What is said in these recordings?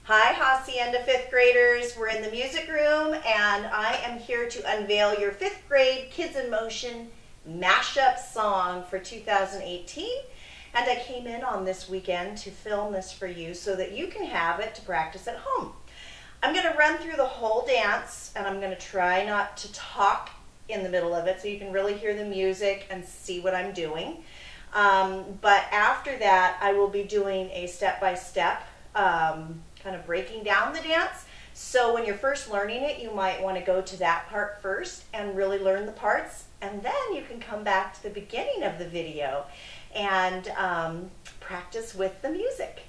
Hi, Hacienda 5th graders. We're in the music room and I am here to unveil your 5th grade Kids in Motion mashup song for 2018. And I came in on this weekend to film this for you so that you can have it to practice at home. I'm going to run through the whole dance and I'm going to try not to talk in the middle of it so you can really hear the music and see what I'm doing. But after that, I will be doing a step-by-step kind of breaking down the dance. So when you're first learning it, you might want to go to that part first and really learn the parts, and then you can come back to the beginning of the video and practice with the music.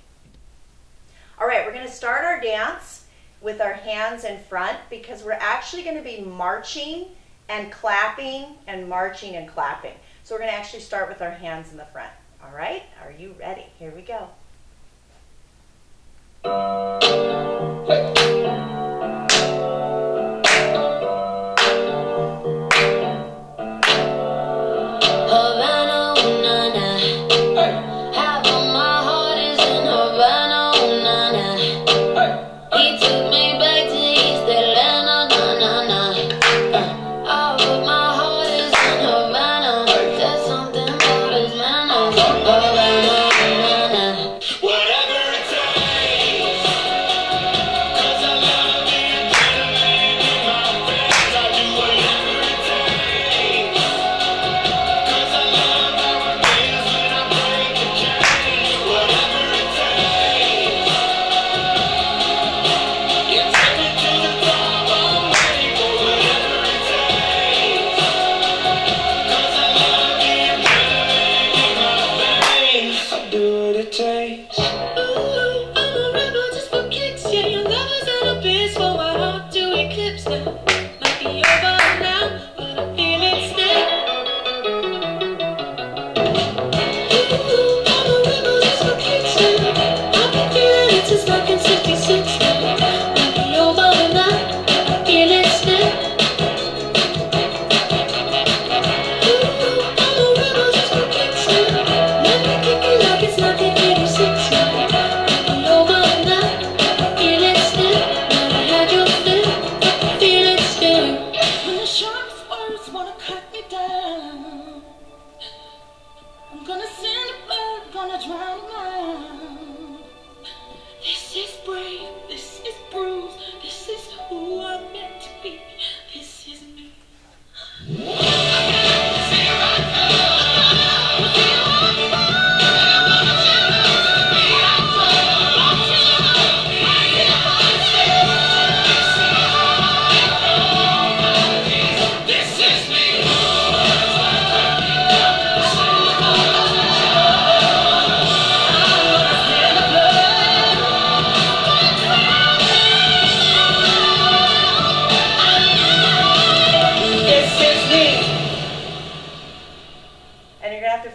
All right, we're going to start our dance with our hands in front because we're actually going to be marching and clapping and marching and clapping. So we're going to actually start with our hands in the front. All right, are you ready? Here we go.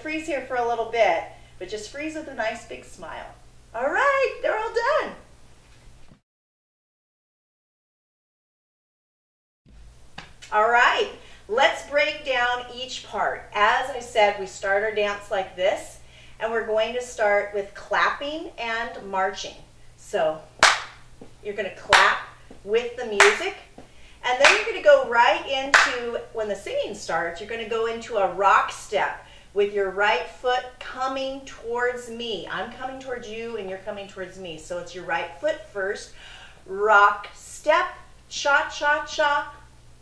Freeze here for a little bit, but just freeze with a nice big smile. All right, they're all done. All right, let's break down each part. As I said, we start our dance like this, and we're going to start with clapping and marching. So you're going to clap with the music, and then you're going to go right into, when the singing starts, you're going to go into a rock step with your right foot coming towards me. I'm coming towards you and you're coming towards me. So it's your right foot first. Rock, step, cha-cha-cha.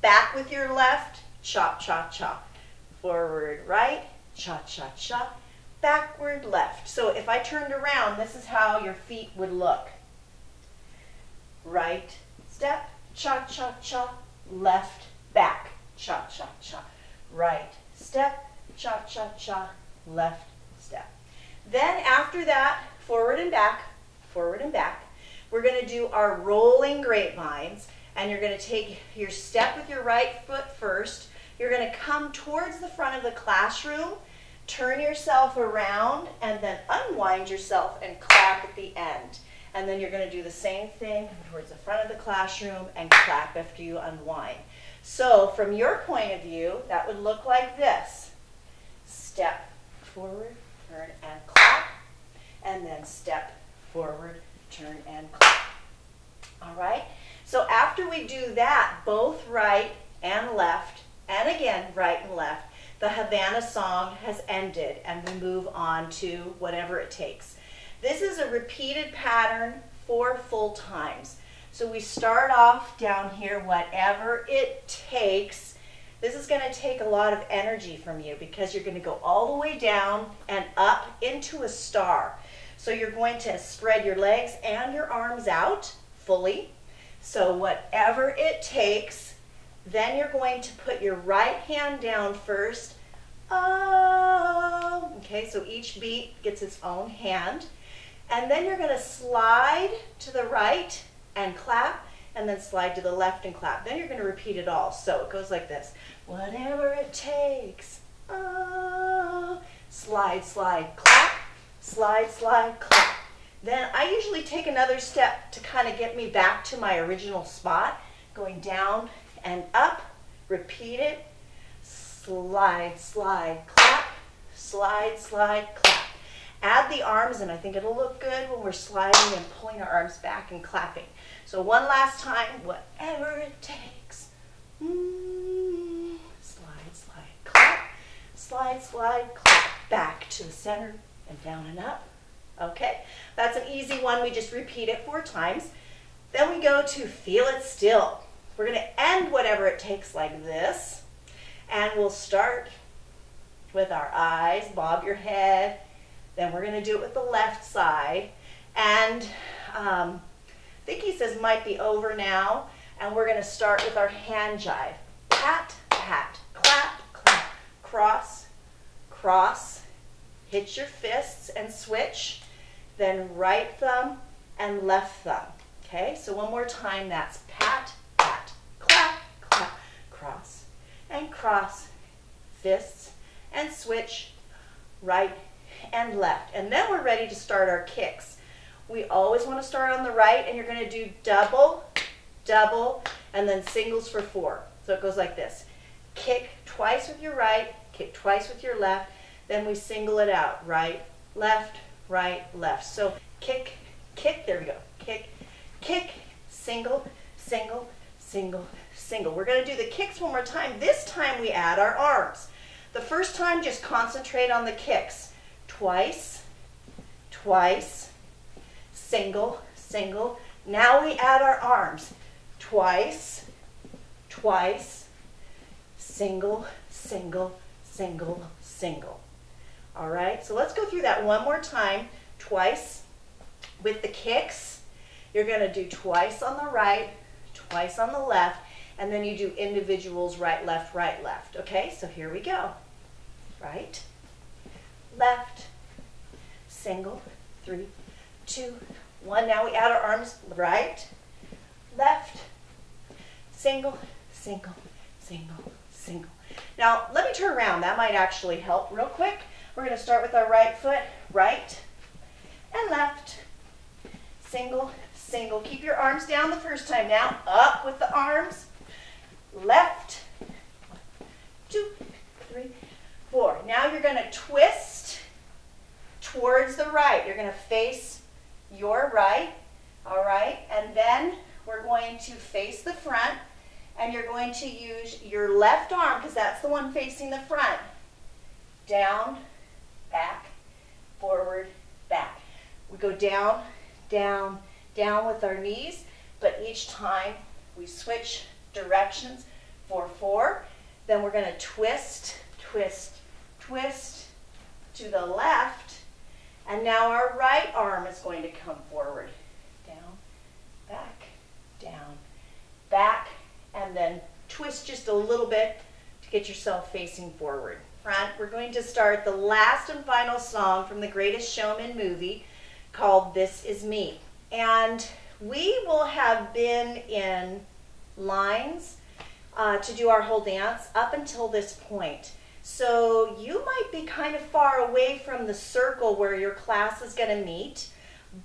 Back with your left, cha-cha-cha. Forward, right, cha-cha-cha. Backward, left. So if I turned around, this is how your feet would look. Right, step, cha-cha-cha. Left, back, cha-cha-cha. Right, step, cha-cha-cha, left step. Then after that, forward and back, forward and back. We're going to do our rolling grapevines, and you're going to take your step with your right foot first. You're going to come towards the front of the classroom, turn yourself around, and then unwind yourself and clap at the end. And then you're going to do the same thing towards the front of the classroom and clap after you unwind. So from your point of view, that would look like this. Step forward, turn and clap, and then step forward, turn and clap. after we do that, both right and left, and again, right and left, the Havana song has ended and we move on to whatever it takes. This is a repeated pattern 4 full times. So we start off down here, whatever it takes. This is going to take a lot of energy from you because you're going to go all the way down and up into a star. So you're going to spread your legs and your arms out fully. So whatever it takes, then you're going to put your right hand down first. Oh, okay, so each beat gets its own hand. And then you're going to slide to the right and clap, and then slide to the left and clap. Then you're going to repeat it all. So it goes like this. Whatever it takes. Oh, slide, slide, clap. Slide, slide, clap. Then I usually take another step to kind of get me back to my original spot. Going down and up. Repeat it. Slide, slide, clap. Slide, slide, clap. Add the arms, and I think it'll look good when we're sliding and pulling our arms back and clapping. So one last time, whatever it takes. Slide, slide, clap. Slide, slide, clap. Back to the center and down and up. Okay, that's an easy one. We just repeat it 4 times. Then we go to Feel It Still. We're going to end whatever it takes like this. And we'll start with our eyes, bob your head. Then we're going to do it with the left side. And I think he says might be over now. And we're going to start with our hand jive. Pat, pat, clap, clap, cross, cross. Hit your fists and switch. Then right thumb and left thumb. Okay, so one more time. That's pat, pat, clap, clap, cross, and cross. Fists and switch, right and left. And then we're ready to start our kicks. We always want to start on the right, and you're going to do double, double, and then singles for 4. So it goes like this. Kick twice with your right, kick twice with your left, then we single it out. Right, left, left. So kick, kick, there we go. Kick, kick, single, single, single, single. We're going to do the kicks one more time. This time we add our arms. The first time, just concentrate on the kicks. Twice, twice, single, single. Now we add our arms. Twice, twice, single, single, single, single. All right, so let's go through that one more time. Twice with the kicks. You're going to do twice on the right, twice on the left, and then you do individuals right, left, okay? So here we go. Right, left, single, 3, 2, 1. Now we add our arms. Right, left, single, single, single, single. Now let me turn around. That might actually help real quick. We're going to start with our right foot. Right and left, single, single. Keep your arms down the first time. Now up with the arms. Left, 1, 2, 3, 4. Now you're going to twist towards the right. You're going to face your right, all right? And then we're going to face the front, and you're going to use your left arm, because that's the one facing the front. Down, back, forward, back. We go down, down, down with our knees, but each time we switch directions for 4. Then we're going to twist, twist, twist to the left. And now our right arm is going to come forward. Down, back, and then twist just a little bit to get yourself facing forward. Front, we're going to start the last and final song from The Greatest Showman movie called This Is Me. And we will have been in lines to do our whole dance up until this point. So you might be kind of far away from the circle where your class is going to meet,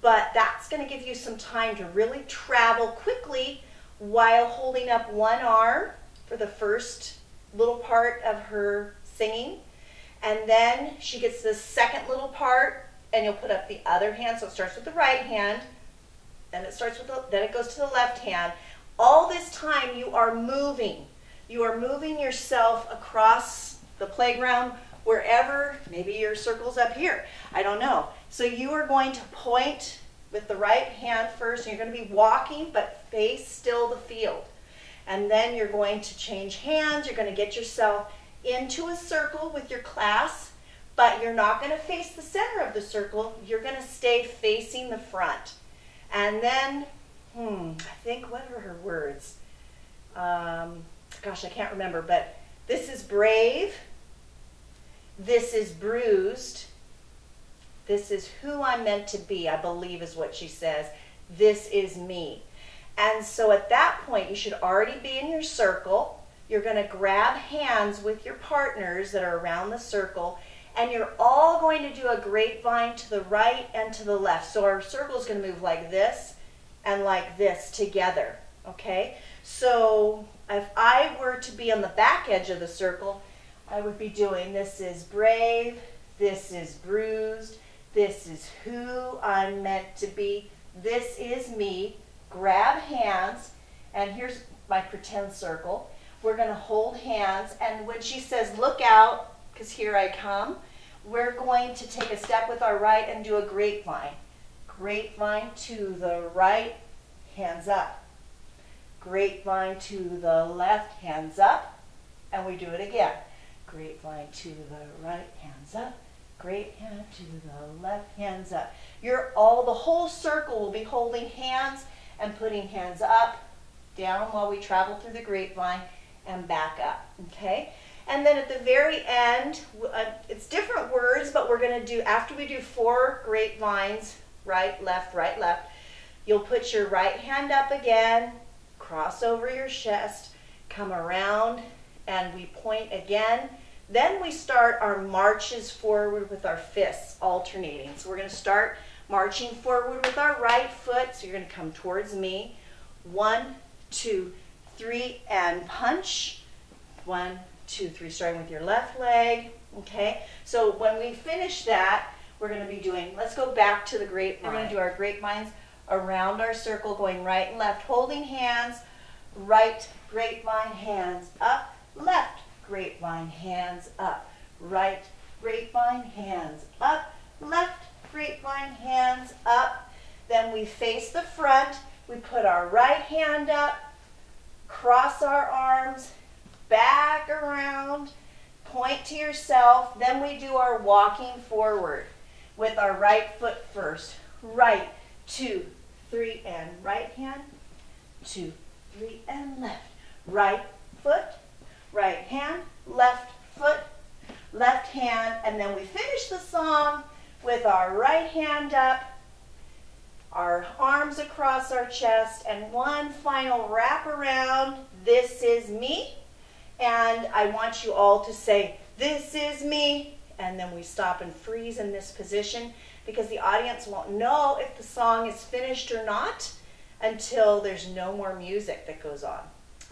but that's going to give you some time to really travel quickly while holding up one arm for the first little part of her singing. And then she gets the second little part, and you'll put up the other hand. So it starts with the right hand, then it starts with then it goes to the left hand. All this time you are moving. You are moving yourself across the playground, wherever, maybe your circle's up here, I don't know. So you are going to point with the right hand first, and you're going to be walking, but face still the field. And then you're going to change hands. You're going to get yourself into a circle with your class, but you're not going to face the center of the circle. You're going to stay facing the front. And then, I think, what are her words? Gosh, I can't remember, but this is brave. This is bruised. This is who I'm meant to be, I believe is what she says. This is me. And so at that point, you should already be in your circle. You're going to grab hands with your partners that are around the circle, and you're all going to do a grapevine to the right and to the left. So our circle is going to move like this and like this together, okay? So if I were to be on the back edge of the circle, I would be doing, this is brave, this is bruised, this is who I'm meant to be, this is me. Grab hands, and here's my pretend circle. We're going to hold hands, and when she says look out, because here I come, we're going to take a step with our right and do a grapevine. Grapevine to the right, hands up. Grapevine to the left, hands up, and we do it again. Grapevine to the right, hands up. Great hand to the left, hands up. The whole circle will be holding hands and putting hands up, down while we travel through the grapevine and back up, okay? And then at the very end, it's different words, but we're going to do, after we do 4 grapevines, right, left, you'll put your right hand up again, cross over your chest, come around, and we point again. Then we start our marches forward with our fists alternating. So we're going to start marching forward with our right foot. So you're going to come towards me. 1, 2, 3, and punch. 1, 2, 3, starting with your left leg. Okay, so when we finish that, we're going to be doing, let's go back to the grapevine. We're going to do our grapevines around our circle, going right and left, holding hands, right grapevine, hands up, left grapevine, hands up, right grapevine, hands up, left grapevine, hands up. Then we face the front, we put our right hand up, cross our arms, back around, point to yourself. Then we do our walking forward with our right foot first. Right, 2, 3, and right hand, 2, 3, and left. Right foot, right hand, left foot, left hand, and then we finish the song with our right hand up, our arms across our chest, and one final wrap around, this is me, and I want you all to say, this is me, and then we stop and freeze in this position because the audience won't know if the song is finished or not until there's no more music that goes on.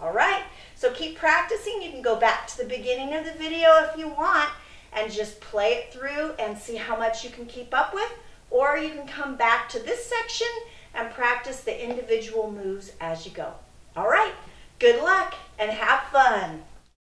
All right, so keep practicing. You can go back to the beginning of the video if you want and just play it through and see how much you can keep up with, or you can come back to this section and practice the individual moves as you go. All right, good luck and have fun.